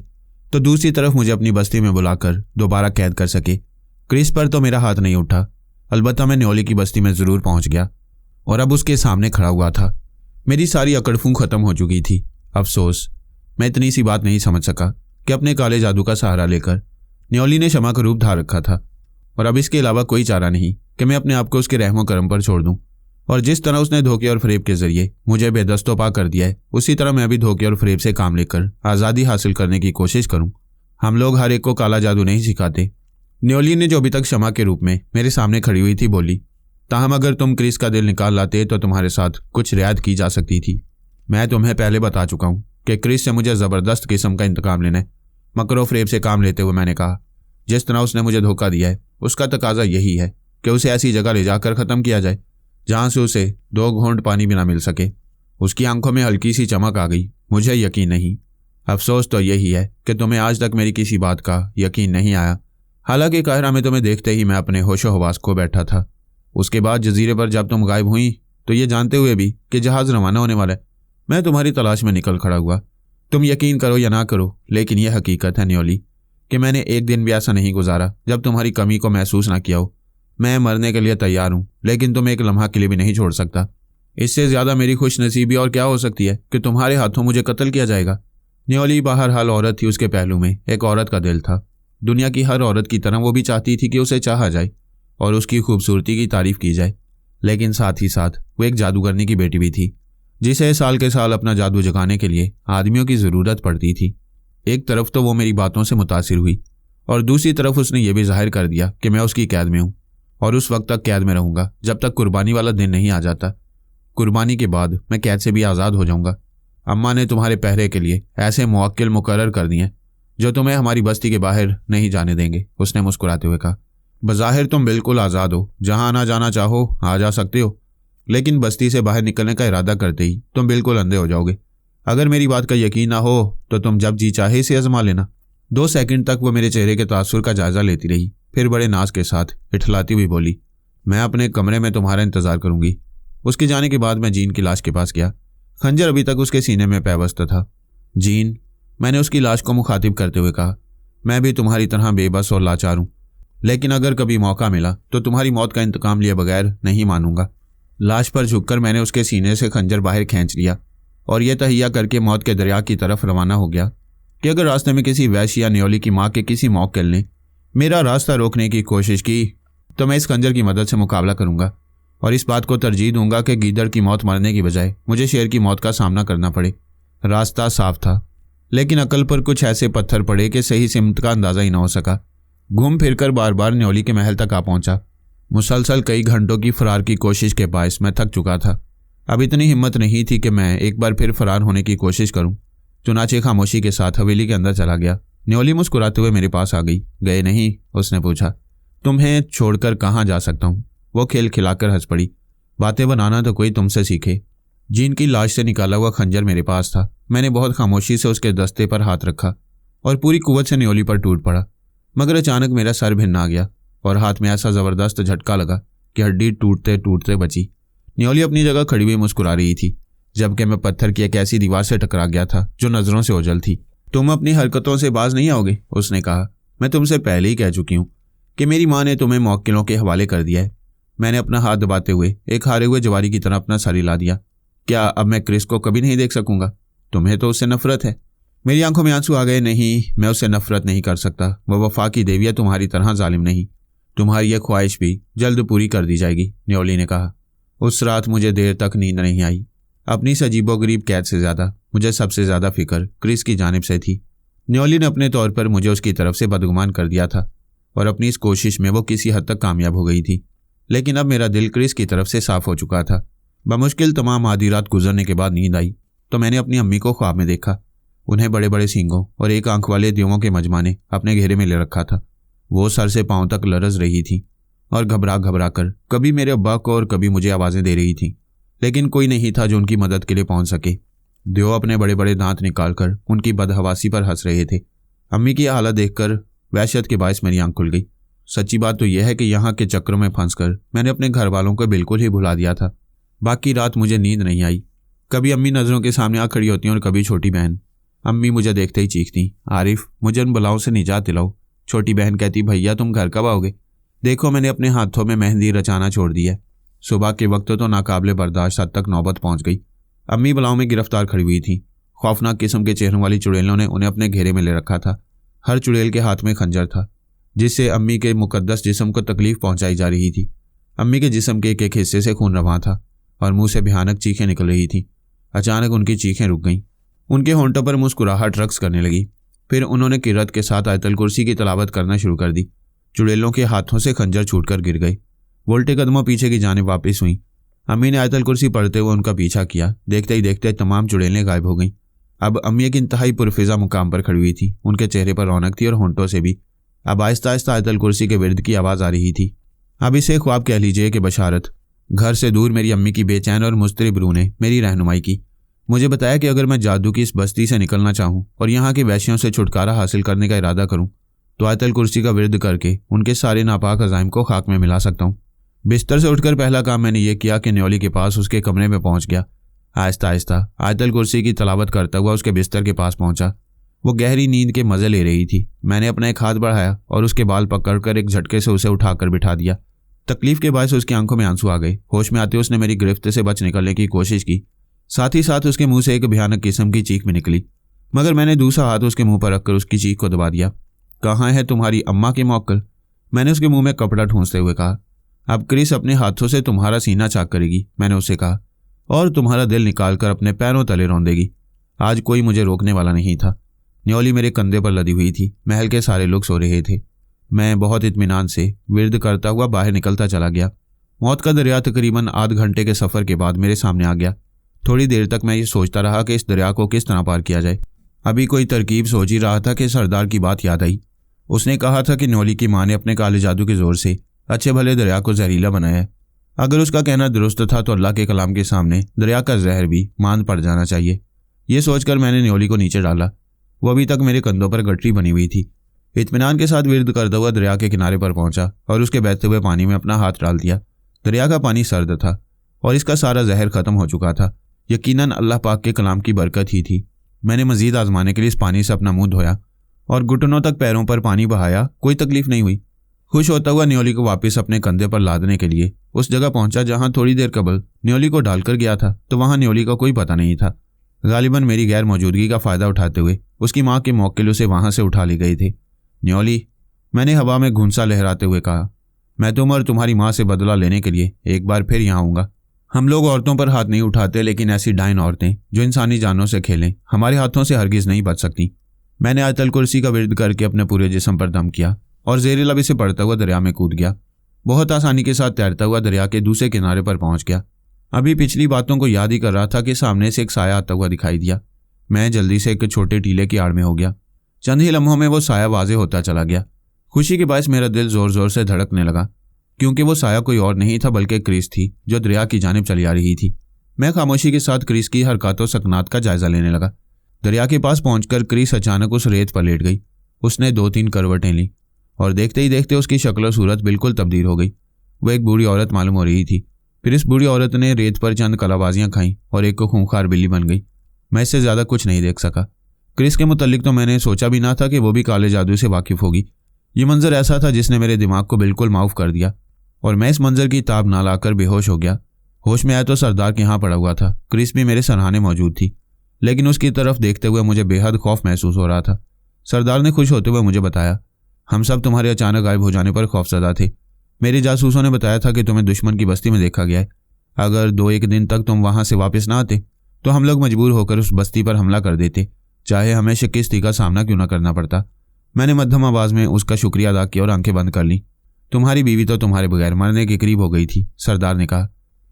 तो दूसरी तरफ मुझे अपनी बस्ती में बुलाकर दोबारा कैद कर सके। क्रिस पर तो मेरा हाथ नहीं उठा, अलबत्ता मैं न्योली की बस्ती में ज़रूर पहुंच गया और अब उसके सामने खड़ा हुआ था। मेरी सारी अकड़फूं खत्म हो चुकी थी। अफसोस मैं इतनी सी बात नहीं समझ सका कि अपने काले जादू का सहारा लेकर न्योली ने शमा का रूप धार रखा था और अब इसके अलावा कोई चारा नहीं कि मैं अपने आप को उसके रहमो करम पर छोड़ दूं। और जिस तरह उसने धोखे और फरेब के जरिए मुझे बेदस्तोपा कर दिया है, उसी तरह मैं भी धोखे और फरेब से काम लेकर आज़ादी हासिल करने की कोशिश करूं। हम लोग हर एक को काला जादू नहीं सिखाते। न्योली ने जो अभी तक शमा के रूप में मेरे सामने खड़ी हुई थी बोली, ताहम अगर तुम क्रिस का दिल निकाल लाते तो तुम्हारे साथ कुछ रियायत की जा सकती थी। मैं तुम्हें पहले बता चुका हूँ कि क्रिस से मुझे ज़बरदस्त किस्म का इंतकाम लेना है। मकरो फरेब से काम लेते हुए मैंने कहा, जिस तरह उसने मुझे धोखा दिया है उसका तकाजा यही है कि उसे ऐसी जगह ले जाकर ख़त्म किया जाए जहाँ से उसे 2 घूंट पानी भी ना मिल सके। उसकी आंखों में हल्की सी चमक आ गई। मुझे यकीन नहीं। अफसोस तो यही है कि तुम्हें आज तक मेरी किसी बात का यकीन नहीं आया। हालांकि काहिरा में तुम्हें देखते ही मैं अपने होशो हवास खो बैठा था। उसके बाद जजीरे पर जब तुम गायब हुई तो ये जानते हुए भी कि जहाज़ रवाना होने वाला है, मैं तुम्हारी तलाश में निकल खड़ा हुआ। तुम यकीन करो या ना करो, लेकिन यह हकीकत है न्योली कि मैंने एक दिन भी ऐसा नहीं गुजारा जब तुम्हारी कमी को महसूस ना किया हो। मैं मरने के लिए तैयार हूँ, लेकिन तुम एक लम्हा के लिए भी नहीं छोड़ सकता। इससे ज़्यादा मेरी खुश नसीबी और क्या हो सकती है कि तुम्हारे हाथों मुझे कत्ल किया जाएगा। न्योली बहरहाल औरत थी, उसके पहलू में एक औरत का दिल था। दुनिया की हर औरत की तरह वो भी चाहती थी कि उसे चाहा जाए और उसकी खूबसूरती की तारीफ की जाए, लेकिन साथ ही साथ वो एक जादूगरनी की बेटी भी थी जिसे साल के साल अपना जादू जगाने के लिए आदमियों की ज़रूरत पड़ती थी। एक तरफ तो वो मेरी बातों से मुतासिर हुई और दूसरी तरफ उसने ये भी जाहिर कर दिया कि मैं उसकी कैद में हूँ और उस वक्त तक कैद में रहूँगा जब तक कुर्बानी वाला दिन नहीं आ जाता। कुर्बानी के बाद मैं कैद से भी आज़ाद हो जाऊँगा। अम्मा ने तुम्हारे पहरे के लिए ऐसे मुवक्किल मुकर्रर कर दिए जो तुम्हें हमारी बस्ती के बाहर नहीं जाने देंगे, उसने मुस्कुराते हुए कहा। बज़ाहिर तुम बिल्कुल आज़ाद हो, जहाँ आना जाना चाहो आ जा सकते हो, लेकिन बस्ती से बाहर निकलने का इरादा करते ही तुम बिल्कुल अंधे हो जाओगे। अगर मेरी बात का यकीन ना हो तो तुम जब जी चाहे इसे आजमा लेना। 2 सेकंड तक वो मेरे चेहरे के तासुर का जायजा लेती रही, फिर बड़े नाज के साथ इठलाती हुई बोली, मैं अपने कमरे में तुम्हारा इंतजार करूंगी। उसके जाने के बाद मैं जीन की लाश के पास गया। खंजर अभी तक उसके सीने में पैवस्त था। जीन, मैंने उसकी लाश को मुखातिब करते हुए कहा, मैं भी तुम्हारी तरह बेबस और लाचार हूँ, लेकिन अगर कभी मौका मिला तो तुम्हारी मौत का इंतकाम लिए बगैर नहीं मानूंगा। लाश पर झुककर मैंने उसके सीने से खंजर बाहर खींच लिया और यह तहिया करके मौत के दरिया की तरफ रवाना हो गया कि अगर रास्ते में किसी वैश्य या न्योली की माँ के किसी मौक्किल ने मेरा रास्ता रोकने की कोशिश की तो मैं इस खंजर की मदद से मुकाबला करूंगा और इस बात को तरजीह दूंगा कि गीदड़ की मौत मरने की बजाय मुझे शेर की मौत का सामना करना पड़े। रास्ता साफ था, लेकिन अकल पर कुछ ऐसे पत्थर पड़े कि सही सिमत का अंदाज़ा ही न हो सका। घूम फिरकर बार बार न्योली के महल तक आ पहुंचा। मुसलसल कई घंटों की फरार की कोशिश के बायस मैं थक चुका था। अब इतनी हिम्मत नहीं थी कि मैं एक बार फिर फरार होने की कोशिश करूं। चुनाचे खामोशी के साथ हवेली के अंदर चला गया। न्योली मुस्कुराते हुए मेरे पास आ गई। गए नहीं? उसने पूछा। तुम्हें छोड़कर कहाँ जा सकता हूँ? वो खेल खिलाकर हंस पड़ी। बातें बनाना तो कोई तुमसे सीखे। जीन की लाश से निकाला हुआ खंजर मेरे पास था। मैंने बहुत खामोशी से उसके दस्ते पर हाथ रखा और पूरी कुव्वत से न्योली पर टूट पड़ा, मगर अचानक मेरा सर भिन्न आ गया और हाथ में ऐसा ज़बरदस्त झटका लगा कि हड्डी टूटते टूटते बची। न्योली अपनी जगह खड़ी हुई मुस्कुरा रही थी, जबकि मैं पत्थर की एक ऐसी दीवार से टकरा गया था जो नज़रों से ओझल थी। तुम अपनी हरकतों से बाज नहीं आओगे? उसने कहा। मैं तुमसे पहले ही कह चुकी हूँ कि मेरी माँ ने तुम्हें मौक्किलों के हवाले कर दिया है। मैंने अपना हाथ दबाते हुए एक हारे हुए जवारी की तरह अपना सर हिला दिया। क्या अब मैं क्रिस को कभी नहीं देख सकूंगा? तुम्हें तो उससे नफरत है। मेरी आंखों में आंसू आ गए। नहीं, मैं उससे नफरत नहीं कर सकता। वह वफा की देवी है, तुम्हारी तरह जालिम नहीं। तुम्हारी यह ख्वाहिश भी जल्द पूरी कर दी जाएगी, न्योली ने कहा। उस रात मुझे देर तक नींद नहीं आई। अपनी अजीबोगरीब कैद से ज्यादा मुझे सबसे ज्यादा फिक्र क्रिस की जानिब से थी। न्योली ने अपने तौर पर मुझे उसकी तरफ से बदगुमान कर दिया था और अपनी इस कोशिश में वो किसी हद तक कामयाब हो गई थी। लेकिन अब मेरा दिल क्रिस की तरफ से साफ हो चुका था। बमुश्किल तमाम आधी रात गुजरने के बाद नींद आई तो मैंने अपनी अम्मी को ख्वाब में देखा। उन्हें बड़े बड़े सींगों और एक आंख वाले दीवों के मजमा ने अपने घेरे में ले रखा था। वो सर से पांव तक लरज रही थी और घबरा घबरा कर कभी मेरे अब्बा को और कभी मुझे आवाज़ें दे रही थी, लेकिन कोई नहीं था जो उनकी मदद के लिए पहुंच सके। देव अपने बड़े बड़े दांत निकालकर उनकी बदहवासी पर हंस रहे थे। अम्मी की हालत देखकर वहशत के बायस मेरी आंख खुल गई। सच्ची बात तो यह है कि यहाँ के चक्रों में फंसकर मैंने अपने घर वालों को बिल्कुल ही भुला दिया था। बाकी रात मुझे नींद नहीं आई। कभी अम्मी नज़रों के सामने आ खड़ी होती और कभी छोटी बहन। अम्मी मुझे देखते ही चीखती, आरिफ मुझे उन बलाओं से निजात दिलाओ। छोटी बहन कहती, भैया तुम घर कब आओगे? देखो मैंने अपने हाथों में मेहंदी रचाना छोड़ दी है। सुबह के वक्त तो नाकाबिले बर्दाश्त हद तक नौबत पहुंच गई। अम्मी बलाओं में गिरफ्तार खड़ी हुई थी। खौफनाक किस्म के चेहरों वाली चुड़ैलों ने उन्हें अपने घेरे में ले रखा था। हर चुड़ैल के हाथ में खंजर था जिससे अम्मी के मुकद्दस जिस्म को तकलीफ पहुंचाई जा रही थी। अम्मी के जिस्म के एक हिस्से से खून रवां था और मुंह से भयानक चीखें निकल रही थी। अचानक उनकी चीखें रुक गईं। उनके होंठों पर मुस्कुराहट रक्स करने लगी। फिर उन्होंने किरत के साथ आयतल कुर्सी की तलावत करना शुरू कर दी। चुड़ैलों के हाथों से खंजर छूटकर गिर गए। वो उल्टे कदमों पीछे की जानिब वापस हुई। अम्मी ने आयतल कुर्सी पढ़ते हुए उनका पीछा किया। देखते ही देखते तमाम चुड़ैलें गायब हो गईं। अब अम्मी एक इंतहाई पुरफिजा मुकाम पर खड़ी हुई थी। उनके चेहरे पर रौनक थी और होंठों से भी। अब आहिस्ता आहिस्ता आयतल कुर्सी के विर्द की आवाज़ आ रही थी। अब इसे ख्वाब कह लीजिए कि बशारत। घर से दूर मेरी अम्मी की बेचैन और मुस्तरिब रूह ने मेरी रहनुमाई की। मुझे बताया कि अगर मैं जादू की इस बस्ती से निकलना चाहूँ और यहाँ की वैश्यों से छुटकारा हासिल करने का इरादा करूँ तो आयतल कुर्सी का विर्द करके उनके सारे नापाक अज़ाइम को खाक में मिला सकता हूँ। बिस्तर से उठकर पहला काम मैंने ये किया कि न्योली के पास उसके कमरे में पहुँच गया। आहिस्ता आहिस्ता आयतल कुर्सी की तलावत करता हुआ उसके बिस्तर के पास पहुँचा। वो गहरी नींद के मज़े ले रही थी। मैंने अपना एक हाथ बढ़ाया और उसके बाल पकड़कर एक झटके से उसे उठाकर बिठा दिया। तकलीफ के बायस उसकी आंखों में आंसू आ गए। होश में आते उसने मेरी गिरफ्त से बच निकलने की कोशिश की। साथ ही साथ उसके मुंह से एक भयानक किस्म की चीख भी निकली, मगर मैंने दूसरा हाथ उसके मुंह पर रखकर उसकी चीख को दबा दिया। कहाँ है तुम्हारी अम्मा के मौक्कल? मैंने उसके मुंह में कपड़ा ठूंसते हुए कहा। अब क्रिस अपने हाथों से तुम्हारा सीना चाक करेगी, मैंने उससे कहा, और तुम्हारा दिल निकालकर अपने पैरों तले रौंदेगी। आज कोई मुझे रोकने वाला नहीं था। न्योली मेरे कंधे पर लदी हुई थी। महल के सारे लोग सो रहे थे। मैं बहुत इत्मीनान से विर्द करता हुआ बाहर निकलता चला गया। मौत का दरिया तकरीबन आध घंटे के सफ़र के बाद मेरे सामने आ गया। थोड़ी देर तक मैं ये सोचता रहा कि इस दरिया को किस तरह पार किया जाए। अभी कोई तरकीब सोच ही रहा था कि सरदार की बात याद आई। उसने कहा था कि न्योली की माँ ने अपने काले जादू के जोर से अच्छे भले दरिया को जहरीला बनाया है। अगर उसका कहना दुरुस्त था तो अल्लाह के कलाम के सामने दरिया का जहर भी मांद पड़ जाना चाहिए। ये सोचकर मैंने न्योली को नीचे डाला। वो अभी तक मेरे कंधों पर गठरी बनी हुई थी। इत्मीनान के साथ विर्द करता हुआ दरिया के किनारे पर पहुंचा और उसके बहते हुए पानी में अपना हाथ डाल दिया। दरिया का पानी सर्द था और इसका सारा जहर खत्म हो चुका था। यकीनन अल्लाह पाक के कलाम की बरकत ही थी। मैंने मजीद आजमाने के लिए इस पानी से अपना मुंह धोया और घुटनों तक पैरों पर पानी बहाया। कोई तकलीफ नहीं हुई। खुश होता हुआ न्योली को वापस अपने कंधे पर लादने के लिए उस जगह पहुंचा जहां थोड़ी देर कबल न्योली को डालकर गया था, तो वहां न्योली का कोई पता नहीं था। गालिबन मेरी गैर मौजूदगी का फ़ायदा उठाते हुए उसकी माँ के मौक्किल उसे वहां से उठा ले गए थे। न्योली, मैंने हवा में घुंसा लहराते हुए कहा, मैं तुम और तुम्हारी माँ से बदला लेने के लिए एक बार फिर यहाँ आऊँगा। हम लोग औरतों पर हाथ नहीं उठाते, लेकिन ऐसी डायन औरतें जो इंसानी जानों से खेलें हमारे हाथों से हरगिज़ नहीं बच सकती। मैंने आयतल कुर्सी का विर्द करके अपने पूरे जिस्म पर दम किया और ज़ेरे लब से पड़ता हुआ दरिया में कूद गया। बहुत आसानी के साथ तैरता हुआ दरिया के दूसरे किनारे पर पहुंच गया। अभी पिछली बातों को याद ही कर रहा था कि सामने से एक साया आता हुआ दिखाई दिया। मैं जल्दी से एक छोटे टीले की आड़ में हो गया। चंद ही लम्हों में वो साया वाज़े होता चला गया। खुशी के बायस मेरा दिल ज़ोर ज़ोर से धड़कने लगा, क्योंकि वो साया कोई और नहीं था बल्कि क्रिस थी जो दरिया की जानिब चली आ रही थी। मैं खामोशी के साथ क्रिस की हरकतों सकनात का जायजा लेने लगा। दरिया के पास पहुंचकर क्रिस अचानक उस रेत पर लेट गई। उसने 2-3 करवटें ली और देखते ही देखते उसकी शक्ल और सूरत बिल्कुल तब्दील हो गई। वो एक बूढ़ी औरत मालूम हो रही थी। फिर इस बूढ़ी औरत ने रेत पर चंद कलाबाजियां खाईं और एक को खूंखार बिल्ली बन गई। मैं इससे ज़्यादा कुछ नहीं देख सका। क्रिस के मुतल्लिक तो मैंने सोचा भी ना था कि वो भी काले जादू से वाकिफ़ होगी, ये मंजर ऐसा था जिसने मेरे दिमाग को बिल्कुल माफ कर दिया और मैं इस मंजर की ताब ना लाकर बेहोश हो गया। होश में आया तो सरदार के यहाँ पड़ा हुआ था। क्रिस भी मेरे सराहने मौजूद थी, लेकिन उसकी तरफ देखते हुए मुझे बेहद खौफ महसूस हो रहा था। सरदार ने खुश होते हुए मुझे बताया, हम सब तुम्हारे अचानक गायब हो जाने पर खौफजदा थे। मेरे जासूसों ने बताया था कि तुम्हें दुश्मन की बस्ती में देखा गया है। अगर 2-1 दिन तक तुम वहां से वापस ना आते तो हम लोग मजबूर होकर उस बस्ती पर हमला कर देते, चाहे हमें शिकस्ती का सामना क्यों ना करना पड़ता। मैंने मध्यम आवाज में उसका शुक्रिया अदा किया और आंखें बंद कर ली। तुम्हारी बीवी तो तुम्हारे बगैर मरने के करीब हो गई थी, सरदार ने कहा।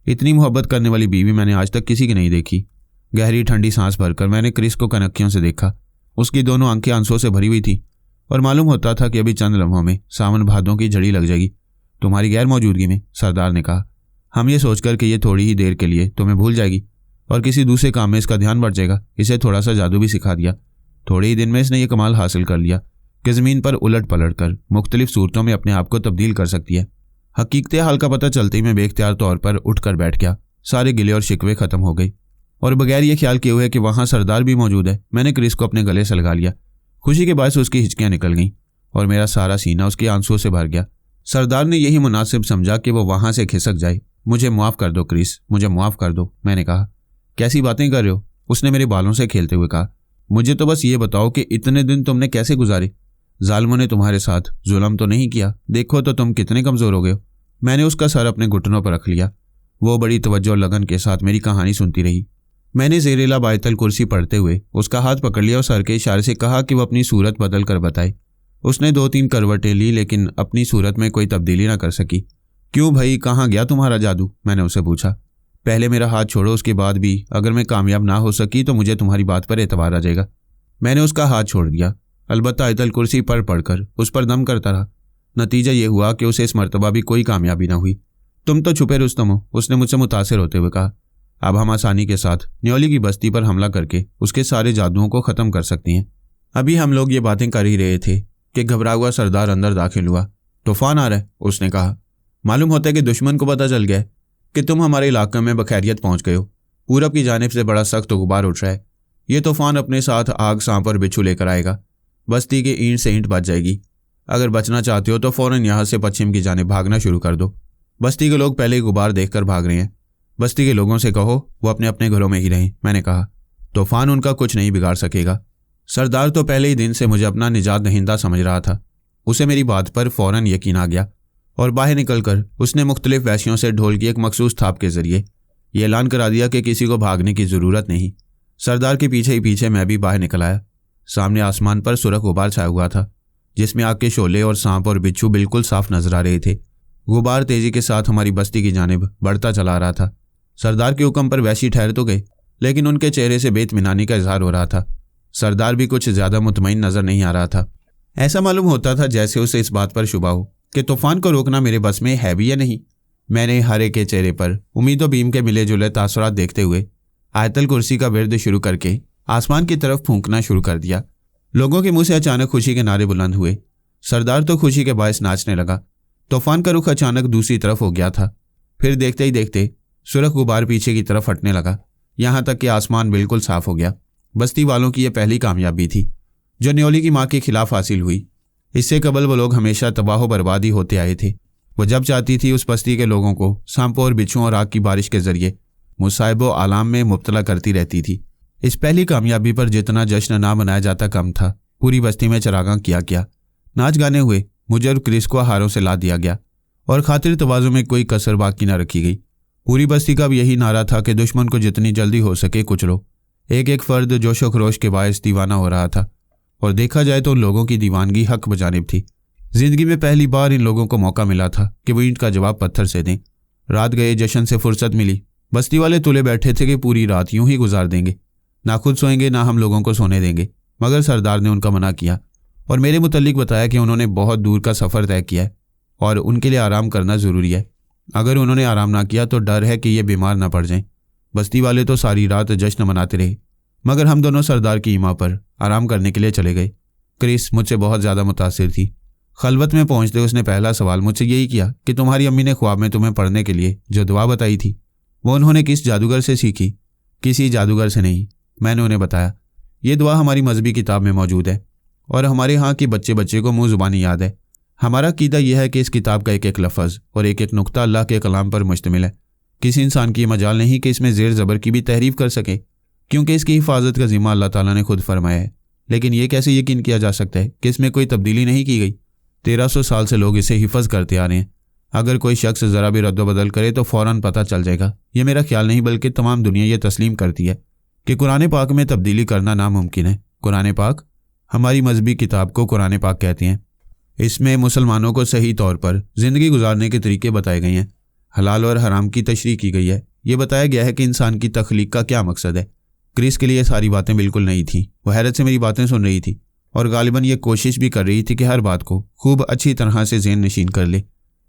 इतनी मोहब्बत करने वाली बीवी मैंने आज तक किसी की नहीं देखी। गहरी ठंडी सांस भरकर मैंने क्रिस को कनखियों से देखा। उसकी दोनों आंखें आंसुओं से भरी हुई थी और मालूम होता था कि अभी चंद लम्हों में सावन भादों की झड़ी लग जाएगी तुम्हारी गैर मौजूदगी में, सरदार ने कहा। हम ये सोचकर कि ये थोड़ी ही देर के लिए तुम्हें भूल जाएगी और किसी दूसरे काम में इसका ध्यान बढ़ जाएगा, इसे थोड़ा सा जादू भी सिखा दिया। थोड़े ही दिन में इसने ये कमाल हासिल कर लिया कि ज़मीन पर उलट पलट कर मुख्तलिफ सूरतों में अपने आप को तब्दील कर सकती है। हकीकत हाल का पता चलते ही मैं बेख्तियार तौर पर उठकर बैठ गया। सारे गिले और शिकवे खत्म हो गए और बगैर ये ख्याल किए हुए कि वहाँ सरदार भी मौजूद है, मैंने क्रिस को अपने गले से लगा लिया। खुशी के बायस उसकी हिचकियाँ निकल गईं और मेरा सारा सीना उसके आंसुओं से भर गया। सरदार ने यही मुनासिब समझा कि वो वहाँ से खिसक जाए। मुझे माफ़ कर दो क्रिस, मुझे माफ़ कर दो, मैंने कहा। कैसी बातें कर रहे हो, उसने मेरे बालों से खेलते हुए कहा। मुझे तो बस ये बताओ कि इतने दिन तुमने कैसे गुजारे? जालिमों ने तुम्हारे साथ जुल्म तो नहीं किया? देखो तो तुम कितने कमज़ोर हो गए हो। मैंने उसका सर अपने घुटनों पर रख लिया। वो बड़ी तवज्जो और लगन के साथ मेरी कहानी सुनती रही। मैंने ज़ेरेला बायतल कुर्सी पढ़ते हुए उसका हाथ पकड़ लिया और सर के इशारे से कहा कि वह अपनी सूरत बदल कर बताए। उसने 2-3 करवटें ली लेकिन अपनी सूरत में कोई तब्दीली ना कर सकी। क्यों भाई, कहाँ गया तुम्हारा जादू? मैंने उससे पूछा। पहले मेरा हाथ छोड़ो, उसके बाद भी अगर मैं कामयाब ना हो सकी तो मुझे तुम्हारी बात पर एतबार आ जाएगा। मैंने उसका हाथ छोड़ दिया, अलबत्ता आयतल कुर्सी पढ़कर उस पर दम करता रहा। नतीजा ये हुआ कि उसे इस मर्तबा भी कोई कामयाबी ना हुई। तुम तो छुपे रुस्तम हो, उसने मुझसे मुतासिर होते हुए कहा। अब हम आसानी के साथ न्योली की बस्ती पर हमला करके उसके सारे जादुओं को ख़त्म कर सकती हैं। अभी हम लोग ये बातें कर ही रहे थे कि घबरा हुआ सरदार अंदर दाखिल हुआ। तूफान आ रहा है, उसने कहा। मालूम होता है कि दुश्मन को पता चल गया है कि तुम हमारे इलाके में बखैरियत पहुंच गए हो। पूरब की जानिब से बड़ा सख्त गुबार उठ रहा है। ये तूफान अपने साथ आग, सांप और बिच्छू लेकर आएगा। बस्ती की ईंट से ईंट बच जाएगी। अगर बचना चाहते हो तो फौरन यहाँ से पश्चिम की जानिब भागना शुरू कर दो। बस्ती के लोग पहले ही गुबार देखकर भाग रहे हैं। बस्ती के लोगों से कहो वो अपने अपने घरों में ही रहें, मैंने कहा। तूफान उनका कुछ नहीं बिगाड़ सकेगा। सरदार तो पहले ही दिन से मुझे अपना निजात दहिंदा समझ रहा था। उसे मेरी बात पर फौरन यकीन आ गया और बाहर निकलकर उसने मुख्तलिफ वैश्यों से ढोल की एक मखसूस थाप के जरिए ये ऐलान करा दिया कि किसी को भागने की ज़रूरत नहीं। सरदार के पीछे ही पीछे मैं भी बाहर निकल आया। सामने आसमान पर सुरख गुबार छाया हुआ था जिसमें आग के शोले और सांप और बिच्छू बिल्कुल साफ नजर आ रहे थे। गुबार तेजी के साथ हमारी बस्ती की जानिब बढ़ता चला रहा था। सरदार के हुक्म पर वैशी ठहर तो गए, लेकिन उनके चेहरे से बेइत्मीनानी का इजहार हो रहा था। सरदार भी कुछ ज्यादा मुतमईन नजर नहीं आ रहा था। ऐसा मालूम होता था जैसे उसे इस बात पर शुबा हो कि तूफान को रोकना मेरे बस में है भी या नहीं। मैंने हर एक के चेहरे पर उम्मीद व बीम के मिले जुले तासुरात देखते हुए आयतल कुर्सी का विर्द शुरू करके आसमान की तरफ फूंकना शुरू कर दिया। लोगों के मुंह से अचानक खुशी के नारे बुलंद हुए। सरदार तो खुशी के बायस नाचने लगा। तूफान का रुख अचानक दूसरी तरफ हो गया था। फिर देखते ही देखते सुरख गुबार पीछे की तरफ हटने लगा, यहाँ तक कि आसमान बिल्कुल साफ हो गया। बस्ती वालों की यह पहली कामयाबी थी जो न्योली की माँ के खिलाफ हासिल हुई। इससे कबल वो लोग हमेशा तबाह बर्बादी होते आए थे। वो जब चाहती थी उस बस्ती के लोगों को सांपों और बिच्छुओं और आग की बारिश के जरिए मुसाइब व आलाम में मुब्तला करती रहती थी। इस पहली कामयाबी पर जितना जश्न ना मनाया जाता कम था। पूरी बस्ती में चरागां किया गया, नाच गाने हुए, मुझे और क्रिस को हारों से ला दिया गया और खातिर तवाज़ु में कोई कसर बाकी न रखी गई। पूरी बस्ती का अब यही नारा था कि दुश्मन को जितनी जल्दी हो सके कुचलो। एक एक फर्द जोशो खरोश के बायस दीवाना हो रहा था और देखा जाए तो उन लोगों की दीवानगी हक बजानिब थी। जिंदगी में पहली बार इन लोगों को मौका मिला था कि वो ईंट का जवाब पत्थर से दें। रात गए, जश्न से फुर्सत मिली। बस्ती वाले तुले बैठे थे कि पूरी रात यूं ही गुजार देंगे, ना खुद सोएंगे ना हम लोगों को सोने देंगे। मगर सरदार ने उनका मना किया और मेरे मुतल्लिक बताया कि उन्होंने बहुत दूर का सफ़र तय किया है और उनके लिए आराम करना ज़रूरी है। अगर उन्होंने आराम ना किया तो डर है कि ये बीमार ना पड़ जाएं। बस्ती वाले तो सारी रात जश्न मनाते रहे, मगर हम दोनों सरदार की ईमा पर आराम करने के लिए चले गए। क्रिस मुझसे बहुत ज़्यादा मुतासिर थी। खलवत में पहुंचते उसने पहला सवाल मुझसे यही किया कि तुम्हारी अम्मी ने ख्वाब में तुम्हें पढ़ने के लिए जो दुआ बताई थी वो उन्होंने किस जादूगर से सीखी? किसी जादूगर से नहीं, मैंने उन्हें बताया। ये दुआ हमारी मजहबी किताब में मौजूद है और हमारे यहाँ की बच्चे बच्चे को मुँह ज़ुबानी याद है। हमारा अकीदा यह है कि इस किताब का एक एक लफ्ज़ और एक एक नुक्ता अल्लाह के कलाम पर मुश्तमिल है। किसी इंसान की मजाल नहीं कि इसमें ज़ेर ज़बर की भी तहरीफ कर सके, क्योंकि इसकी हिफाजत का ज़िम्मा अल्लाह ताला ने खुद फरमाया है। लेकिन ये कैसे यकीन किया जा सकता है कि इसमें कोई तब्दीली नहीं की गई? 1300 साल से लोग इसे हिफज करते आ रहे हैं। अगर कोई शख्स ज़रा भी रद्द-बदल करे तो फ़ौरन पता चल जाएगा। ये मेरा ख्याल नहीं बल्कि तमाम दुनिया ये तस्लीम करती है कि कुरान पाक में तब्दीली करना नामुमकिन है। कुरान पाक, हमारी मजहबी किताब को कुरान पाक कहते हैं। इसमें मुसलमानों को सही तौर पर ज़िंदगी गुजारने के तरीके बताए गए हैं। हलाल और हराम की तशरीह की गई है। ये बताया गया है कि इंसान की तख्लीक का क्या मकसद है। क्रिस के लिए ये सारी बातें बिल्कुल नहीं थी। वो हैरत से मेरी बातें सुन रही थी और गालिबन ये कोशिश भी कर रही थी कि हर बात को खूब अच्छी तरह से ज़हन नशीन कर ले।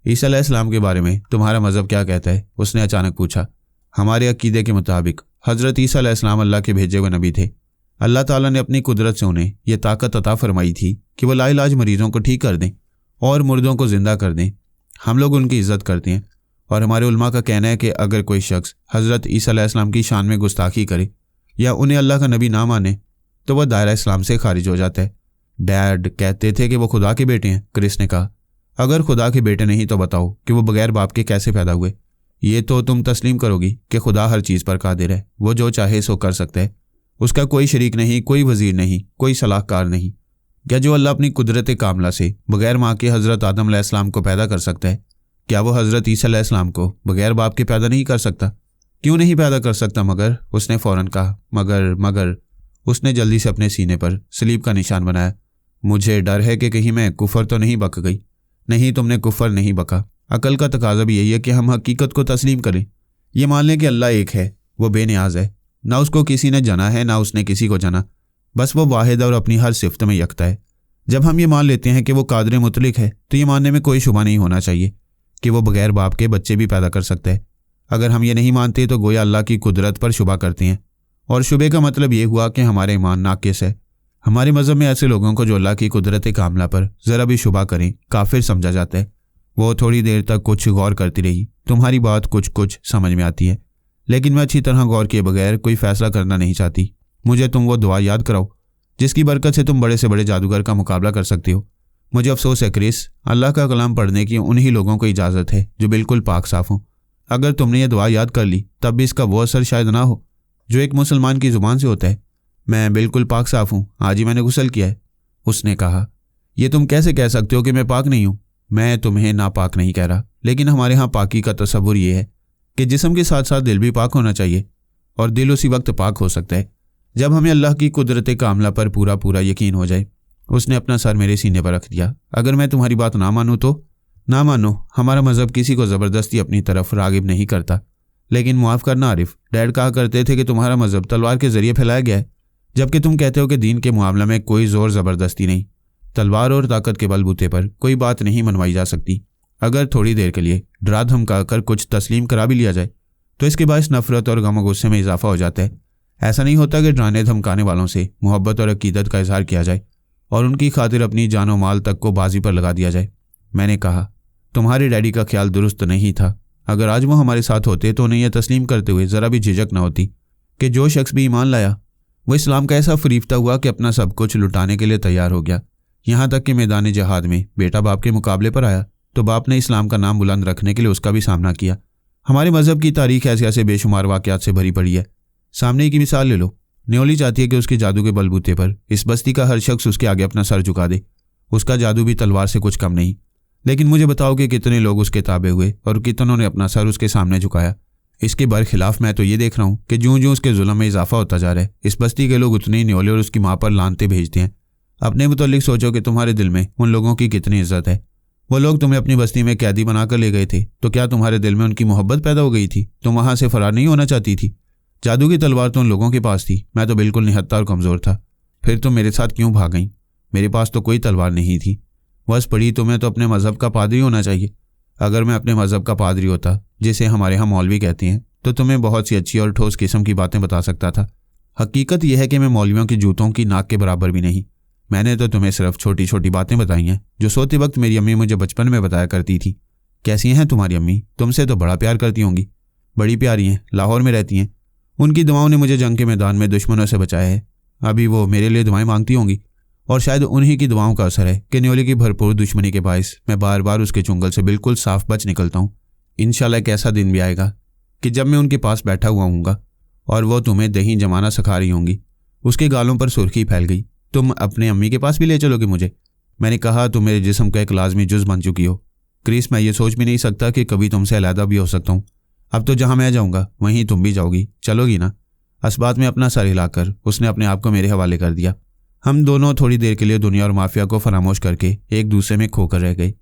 ईसा अलैहिस्सलाम के बारे में तुम्हारा मज़हब क्या कहता है? उसने अचानक पूछा। हमारे अकीदे के मुताबिक हज़रत ईसा अलैहिस्सलाम अल्लाह के भेजे हुए नबी थे। अल्लाह ताला ने अपनी कुदरत से उन्हें यह ताकत अता फरमाई थी कि वो लाइलाज मरीज़ों को ठीक कर दें और मुर्दों को ज़िंदा कर दें। हम लोग उनकी इज़्ज़त करते हैं और हमारे उलमा का कहना है कि अगर कोई शख्स हज़रत ईसा अलैहिस्सलाम की शान में गुस्ताखी करे या उन्हें अल्लाह का नबी ना माने तो वह दायरा इस्लाम से खारिज हो जाता है। डैड कहते थे कि वो खुदा के बेटे हैं। क्रिस ने कहा, अगर खुदा के बेटे नहीं तो बताओ कि वो बगैर बाप के कैसे पैदा हुए? ये तो तुम तस्लीम करोगी कि खुदा हर चीज़ पर कादिर है। वो जो चाहे सो कर सकता है। उसका कोई शरीक नहीं, कोई वजीर नहीं, कोई सलाहकार नहीं। क्या जो अल्लाह अपनी कुदरत कामला से बगैर माँ के हज़रत आदम अलैहिस्सलाम को पैदा कर सकता है, क्या वो हज़रत ईसा अलैहिस्सलाम को बगैर बाप के पैदा नहीं कर सकता? क्यों नहीं पैदा कर सकता? मगर, उसने फ़ौरन कहा, मगर। उसने जल्दी से अपने सीने पर सलीब का निशान बनाया। मुझे डर है कि कहीं मैं कुफर तो नहीं बक गई। नहीं, तुमने कुफर नहीं बका। अकल का तकाजा भी यही है कि हम हकीकत को तस्लीम करें। ये मान लें कि अल्लाह एक है, वो बेनियाज है। ना उसको किसी ने जना है, ना उसने किसी को जना। बस वो वाहिद और अपनी हर सिफ्त में यकता है। जब हम ये मान लेते हैं कि वो कादिर मुतलिक है तो ये मानने में कोई शुबा नहीं होना चाहिए कि वो बगैर बाप के बच्चे भी पैदा कर सकता है। अगर हम ये नहीं मानते तो गोया अल्लाह की कुदरत पर शुबा करते हैं, और शुबे का मतलब ये हुआ कि हमारे ईमान नाकिस है। हमारे मज़हब में ऐसे लोगों को जो अल्लाह की कुदरत कामला पर ज़रा भी शुबा करें काफिर समझा जाता है। वो थोड़ी देर तक कुछ गौर करती रही। तुम्हारी बात कुछ समझ में आती है, लेकिन मैं अच्छी तरह गौर किए बगैर कोई फ़ैसला करना नहीं चाहती। मुझे तुम वो दुआ याद कराओ जिसकी बरकत से तुम बड़े से बड़े जादूगर का मुकाबला कर सकते हो। मुझे अफसोस है क्रिस, अल्लाह का कलाम पढ़ने की उन्हीं लोगों को इजाज़त है जो बिल्कुल पाक साफ हों। अगर तुमने ये दुआ याद कर ली तब भी इसका वो असर शायद ना हो जो एक मुसलमान की ज़ुबान से होता है। मैं बिल्कुल पाक साफ हूँ, आज ही मैंने गुस्ल किया है। उसने कहा, ये तुम कैसे कह सकते हो कि मैं पाक नहीं हूँ? मैं तुम्हें नापाक नहीं कह रहा, लेकिन हमारे यहाँ पाकी का तसव्वुर ये है कि जिस्म के साथ साथ दिल भी पाक होना चाहिए, और दिल उसी वक्त पाक हो सकता है जब हमें अल्लाह की कुदरत कामला पर पूरा यकीन हो जाए। उसने अपना सर मेरे सीने पर रख दिया। अगर मैं तुम्हारी बात ना मानूँ तो ना मानो। हमारा मज़हब किसी को ज़बरदस्ती अपनी तरफ रागिब नहीं करता। लेकिन मुआफ़ करना आरिफ, डैड कहा करते थे कि तुम्हारा मज़हब तलवार के ज़रिए फैलाया गया है, जबकि तुम कहते हो कि दीन के मामले में कोई ज़ोर ज़बरदस्ती नहीं, तलवार और ताकत के बलबूते पर कोई बात नहीं मनवाई जा सकती। अगर थोड़ी देर के लिए डरा धमका कर कुछ तस्लीम करा भी लिया जाए तो इसके बायस नफ़रत और गम गुस्से में इजाफा हो जाता है। ऐसा नहीं होता कि डराने धमकाने वालों से मोहब्बत और अकीदत का इजहार किया जाए और उनकी खातिर अपनी जानो माल तक को बाजी पर लगा दिया जाए। मैंने कहा, तुम्हारे डैडी का ख्याल दुरुस्त नहीं था। अगर आज वो हमारे साथ होते तो उन्हें यह तस्लीम करते हुए ज़रा भी झिझक न होती कि जो शख्स भी ईमान लाया वो इस्लाम का ऐसा फरीफ्ता हुआ कि अपना सब कुछ लुटाने के लिए तैयार हो गया। यहाँ तक कि मैदान जहाद में बेटा बाप के मुकाबले पर आया तो बाप ने इस्लाम का नाम बुलंद रखने के लिए उसका भी सामना किया। हमारे मज़हब की तारीख ऐसे बेशुमार वाक़यात से भरी पड़ी है। सामने की मिसाल ले लो। न्योली चाहती है कि उसके जादू के बलबूते पर इस बस्ती का हर शख्स उसके आगे अपना सर झुका दे। उसका जादू भी तलवार से कुछ कम नहीं। लेकिन मुझे बताओ कि कितने लोग उसके ताबे हुए और कितनों ने अपना सर उसके सामने झुकाया। इसके बरखिलाफ मैं तो ये देख रहा हूँ कि ज्यों उसके जुल्म में इजाफा होता जा रहा है, इस बस्ती के लोग उतने ही न्योले और उसकी माँ पर लानते भेजते हैं। अपने मुतल्लिक सोचो कि तुम्हारे दिल में उन लोगों की कितनी इज्जत है। वो लोग तुम्हें अपनी बस्ती में कैदी बनाकर ले गए थे तो क्या तुम्हारे दिल में उनकी मोहब्बत पैदा हो गई थी? तुम वहाँ से फरार नहीं होना चाहती थी? जादू की तलवार तो उन लोगों के पास थी, मैं तो बिल्कुल निहत्था और कमज़ोर था। फिर तुम मेरे साथ क्यों भाग गई? मेरे पास तो कोई तलवार नहीं थी। बस पड़ी तुम्हें तो अपने मज़हब का पादरी होना चाहिए। अगर मैं अपने मज़हब का पादरी होता, जिसे हमारे यहाँ मौलवी कहते हैं, तो तुम्हें बहुत सी अच्छी और ठोस किस्म की बातें बता सकता था। हकीकत यह है कि मैं मौलवियों की जूतों की नाक के बराबर भी नहीं। मैंने तो तुम्हें सिर्फ छोटी छोटी बातें बताई हैं जो सोते वक्त मेरी अम्मी मुझे बचपन में बताया करती थी। कैसी हैं तुम्हारी अम्मी? तुमसे तो बड़ा प्यार करती होंगी। बड़ी प्यारी हैं, लाहौर में रहती हैं। उनकी दुआओं ने मुझे जंग के मैदान में दुश्मनों से बचाया है। अभी वो मेरे लिए दुआएं मांगती होंगी। और शायद उन्हीं की दुआओं का असर है कि न्योली की भरपूर दुश्मनी के बायस मैं बार बार उसके चुंगल से बिल्कुल साफ बच निकलता हूँ। इंशाल्लाह एक ऐसा दिन भी आएगा कि जब मैं उनके पास बैठा हुआ हूँगा और वो तुम्हें दही जमाना सिखा रही होंगी। उसके गालों पर सुर्खी फैल गई। तुम अपने अम्मी के पास भी ले चलोगे मुझे? मैंने कहा, तुम मेरे जिस्म का एक लाजमी जुज़ बन चुकी हो क्रिस। मैं ये सोच भी नहीं सकता कि कभी तुमसे अलहदा भी हो सकता हूँ। अब तो जहाँ मैं जाऊँगा वहीं तुम भी जाओगी, चलोगी ना? इस बात में अपना सर हिलाकर उसने अपने आप को मेरे हवाले कर दिया। हम दोनों थोड़ी देर के लिए दुनिया और माफिया को फरामोश करके एक दूसरे में खोकर रह गए।